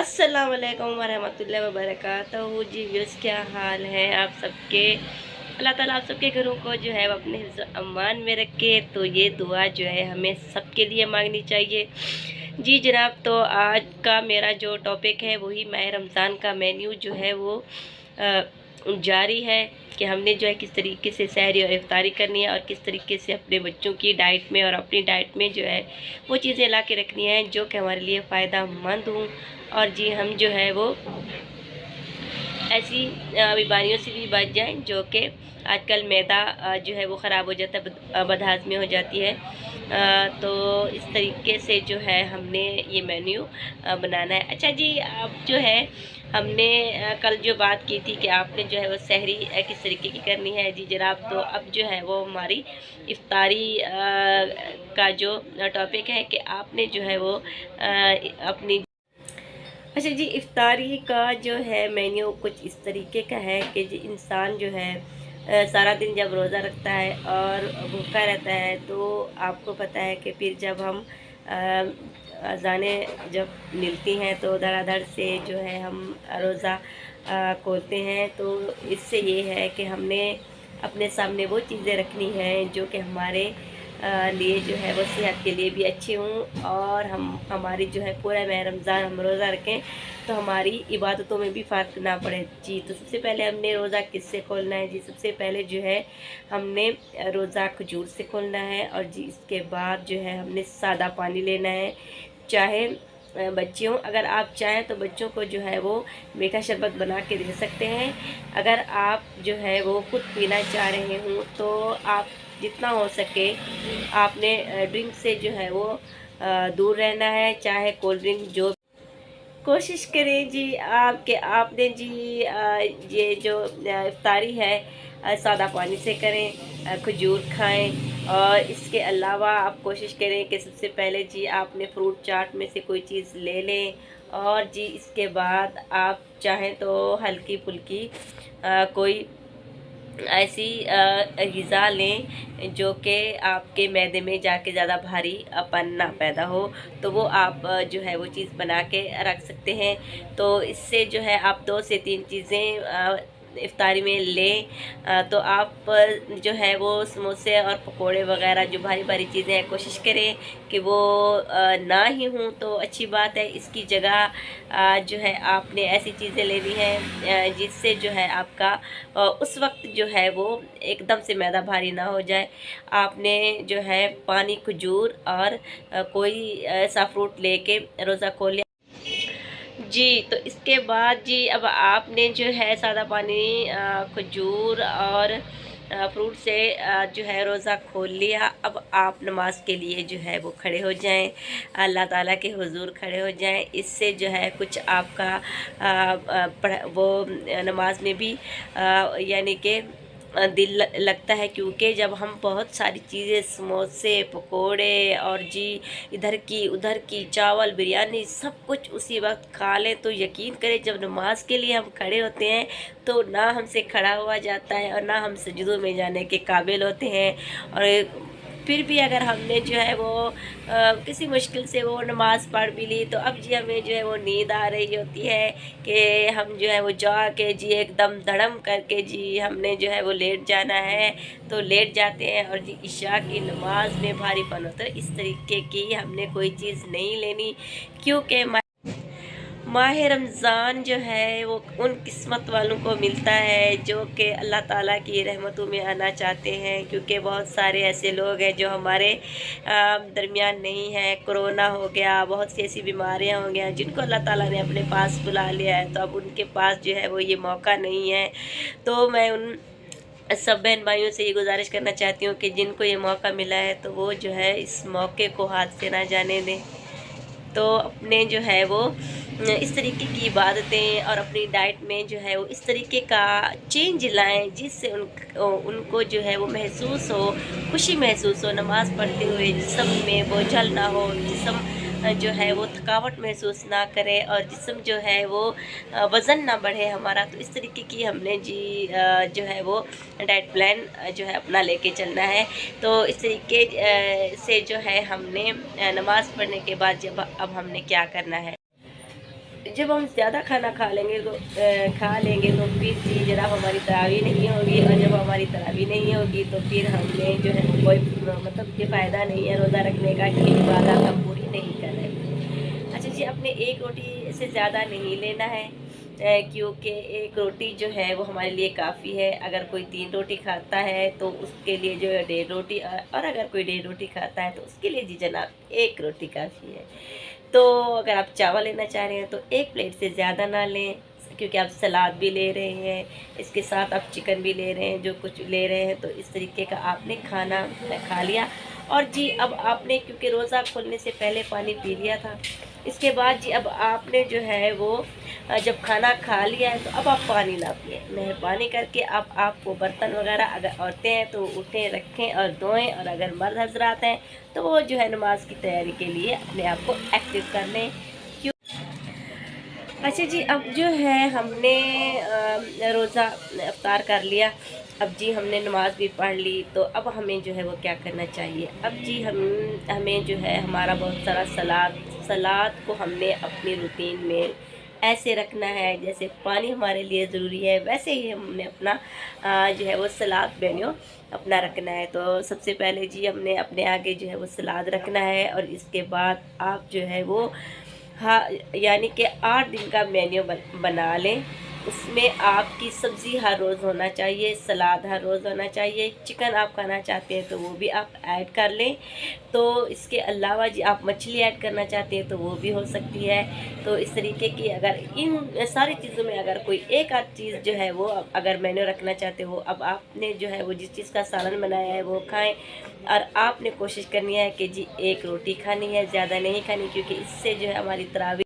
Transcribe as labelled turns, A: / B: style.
A: अस्सलाम वालेकुम वरहमतुल्लाहि वबरकातुहू। जी व्यूज़, क्या हाल है आप सबके। अल्लाह ताला आप सबके घरों को जो है वो अपने हिफ्ज़ अमान में रखे। तो ये दुआ जो है हमें सबके लिए मांगनी चाहिए। जी जनाब, तो आज का मेरा जो टॉपिक है वही माह रमज़ान का मेन्यू जो है वो जारी है कि हमने जो है किस तरीके से सहरी और इफ्तारी करनी है और किस तरीके से अपने बच्चों की डाइट में और अपनी डाइट में जो है वो चीज़ें ला के रखनी है जो कि हमारे लिए फ़ायदा मंद हों। और जी हम जो है वो ऐसी बीमारियों से भी बच जाएं जो कि आजकल मैदा जो है वो ख़राब हो जाता है, बदहाज़मी हो जाती है। तो इस तरीके से जो है हमने ये मेन्यू बनाना है। अच्छा जी, अब जो है हमने कल जो बात की थी कि आपने जो है वो सहरी किस तरीके की करनी है। जी जनाब, तो अब जो है वो हमारी इफ्तारी का जो टॉपिक है कि आपने जो है वो अपनी अच्छा जी, इफ्तारी का जो है मेन्यू कुछ इस तरीके का है कि जी इंसान जो है सारा दिन जब रोज़ा रखता है और भूखा रहता है तो आपको पता है कि फिर जब हम अज़ानें जब मिलती हैं तो धड़ाधड़ से जो है हम रोज़ा खोलते हैं। तो इससे ये है कि हमने अपने सामने वो चीज़ें रखनी हैं जो कि हमारे लिए जो है वो सेहत के लिए भी अच्छी हों और हमारी जो है पूरा माह रमज़ान हम रोज़ा रखें तो हमारी इबादतों में भी फ़र्क ना पड़े। जी, तो सबसे पहले हमने रोज़ा किससे खोलना है। जी सबसे पहले जो है हमने रोज़ा खजूर से खोलना है और जी इसके बाद जो है हमने सादा पानी लेना है। चाहे बच्चियों, अगर आप चाहें तो बच्चों को जो है वो मीठा शरबत बना के दे सकते हैं। अगर आप जो है वो खुद पीना चाह रहे हों तो आप जितना हो सके आपने ड्रिंक से जो है वो दूर रहना है, चाहे कोल्ड ड्रिंक जो कोशिश करें जी आपके आपने जी ये जो इफ्तारी है सादा पानी से करें, खजूर खाएं और इसके अलावा आप कोशिश करें कि सबसे पहले जी आपने फ्रूट चाट में से कोई चीज़ ले लें और जी इसके बाद आप चाहें तो हल्की फुल्की कोई ऐसी ग़िज़ा लें जो कि आपके मैदे में जाके ज़्यादा भारीपन ना पैदा हो। तो वो आप जो है वो चीज़ बना के रख सकते हैं। तो इससे जो है आप 2 से 3 चीज़ें इफ्तारी में लें। तो आप जो है वो समोसे और पकोड़े वगैरह जो भारी भारी चीज़ें हैं कोशिश करें कि वो ना ही हों तो अच्छी बात है। इसकी जगह जो है आपने ऐसी चीज़ें लेनी है जिससे जो है आपका उस वक्त जो है वो एकदम से मैदा भारी ना हो जाए। आपने जो है पानी, खजूर और कोई ऐसा फ्रूट लेके रोज़ा खोल लिया। जी, तो इसके बाद जी अब आपने जो है सादा पानी, खजूर और फ्रूट से जो है रोज़ा खोल लिया। अब आप नमाज के लिए जो है वो खड़े हो जाएं, अल्लाह ताला के हुज़ूर खड़े हो जाएं। इससे जो है कुछ आपका वो नमाज में भी यानी कि दिल लगता है, क्योंकि जब हम बहुत सारी चीज़ें समोसे, पकोड़े और जी इधर की उधर की चावल, बिरयानी सब कुछ उसी वक्त खा लें तो यकीन करें जब नमाज के लिए हम खड़े होते हैं तो ना हमसे खड़ा हुआ जाता है और ना हम सजदों में जाने के काबिल होते हैं। और फिर भी अगर हमने जो है वो किसी मुश्किल से वो नमाज़ पढ़ भी ली तो अब जी हमें जो है वो नींद आ रही होती है कि हम जो है वो जाके जी एकदम धड़म करके जी हमने जो है वो लेट जाना है। तो लेट जाते हैं और जी इशा की नमाज में भारीपन होता है। इस तरीके की हमने कोई चीज़ नहीं लेनी, क्योंकि माह रमज़ान जो है वो उन किस्मत वालों को मिलता है जो कि अल्लाह ताला की रहमतों में आना चाहते हैं। क्योंकि बहुत सारे ऐसे लोग हैं जो हमारे दरमियान नहीं हैं। कोरोना हो गया, बहुत सी ऐसी बीमारियां हो गया जिनको अल्लाह ताला ने अपने पास बुला लिया है, तो अब उनके पास जो है वो ये मौका नहीं है। तो मैं उन सब बहन भाइयों से ये गुजारिश करना चाहती हूँ कि जिनको ये मौका मिला है तो वो जो है इस मौके को हाथ से ना जाने दें। तो अपने जो है वो इस तरीके की इबादतें और अपनी डाइट में जो है वो इस तरीके का चेंज लाएं जिससे उनको जो है वो महसूस हो, खुशी महसूस हो नमाज़ पढ़ते हुए, जिस्म में बोझल ना हो, जिस्म जो है वो थकावट महसूस ना करे और जिस्म जो है वो वज़न ना बढ़े हमारा। तो इस तरीके की हमने जी जो है वो डाइट प्लान जो है अपना लेके चलना है। तो इस तरीके से जो है हमने नमाज़ पढ़ने के बाद जब अब हमने क्या करना है। जब हम ज़्यादा खाना खा लेंगे तो फिर जी जनाब हमारी तरावी नहीं होगी, और जब हमारी तरावी नहीं होगी तो फिर हमने जो है कोई मतलब ये फ़ायदा नहीं है रोज़ा रखने का कि इबादत हम पूरी नहीं कर रहे। अच्छा जी, अपने एक रोटी से ज़्यादा नहीं लेना है, क्योंकि एक रोटी जो है वो हमारे लिए काफ़ी है। अगर कोई 3 रोटी खाता है तो उसके लिए जो है 1.5 रोटी, और अगर कोई 1.5 रोटी खाता है तो उसके लिए जी जनाब 1 रोटी काफ़ी है। तो अगर आप चावल लेना चाह रहे हैं तो 1 प्लेट से ज़्यादा ना लें, क्योंकि आप सलाद भी ले रहे हैं, इसके साथ आप चिकन भी ले रहे हैं, जो कुछ ले रहे हैं, तो इस तरीके का आपने खाना खा लिया। और जी अब आपने क्योंकि रोज़ा खोलने से पहले पानी पी लिया था, इसके बाद जी अब आपने जो है वो जब खाना खा लिया है तो अब आप पानी ना पिएँ। मेहरबानी करके अब आपको बर्तन वग़ैरह अगर औरतें हैं तो उठें, रखें और धोएँ, और अगर मर्द हज़रात हैं तो वो जो है नमाज़ की तैयारी के लिए अपने आप को एक्टिव कर लें। क्यों अच्छा जी, अब जो है हमने रोज़ा इफ़्तार कर लिया, अब जी हमने नमाज़ भी पढ़ ली, तो अब हमें जो है वो क्या करना चाहिए? अब जी हमें जो है हमारा बहुत सारा सलाद को हमने अपनी रूटीन में ऐसे रखना है जैसे पानी हमारे लिए ज़रूरी है, वैसे ही हमने अपना जो है वो सलाद मेन्यू अपना रखना है। तो सबसे पहले जी हमने अपने आगे जो है वो सलाद रखना है, और इसके बाद आप जो है वो हाँ, यानी कि 8 दिन का मेन्यू बना लें। उसमें आपकी सब्ज़ी हर रोज़ होना चाहिए, सलाद हर रोज़ होना चाहिए, चिकन आप खाना चाहते हैं तो वो भी आप ऐड कर लें। तो इसके अलावा जी आप मछली ऐड करना चाहते हैं तो वो भी हो सकती है। तो इस तरीके की अगर इन सारी चीज़ों में अगर कोई एक आध चीज़ जो है वो अगर मेन्यू रखना चाहते हो, अब आपने जो है वो जिस चीज़ का सालन बनाया है वो खाएँ, और आपने कोशिश करनी है कि जी 1 रोटी खानी है, ज़्यादा नहीं खानी, क्योंकि इससे जो है हमारी तरावी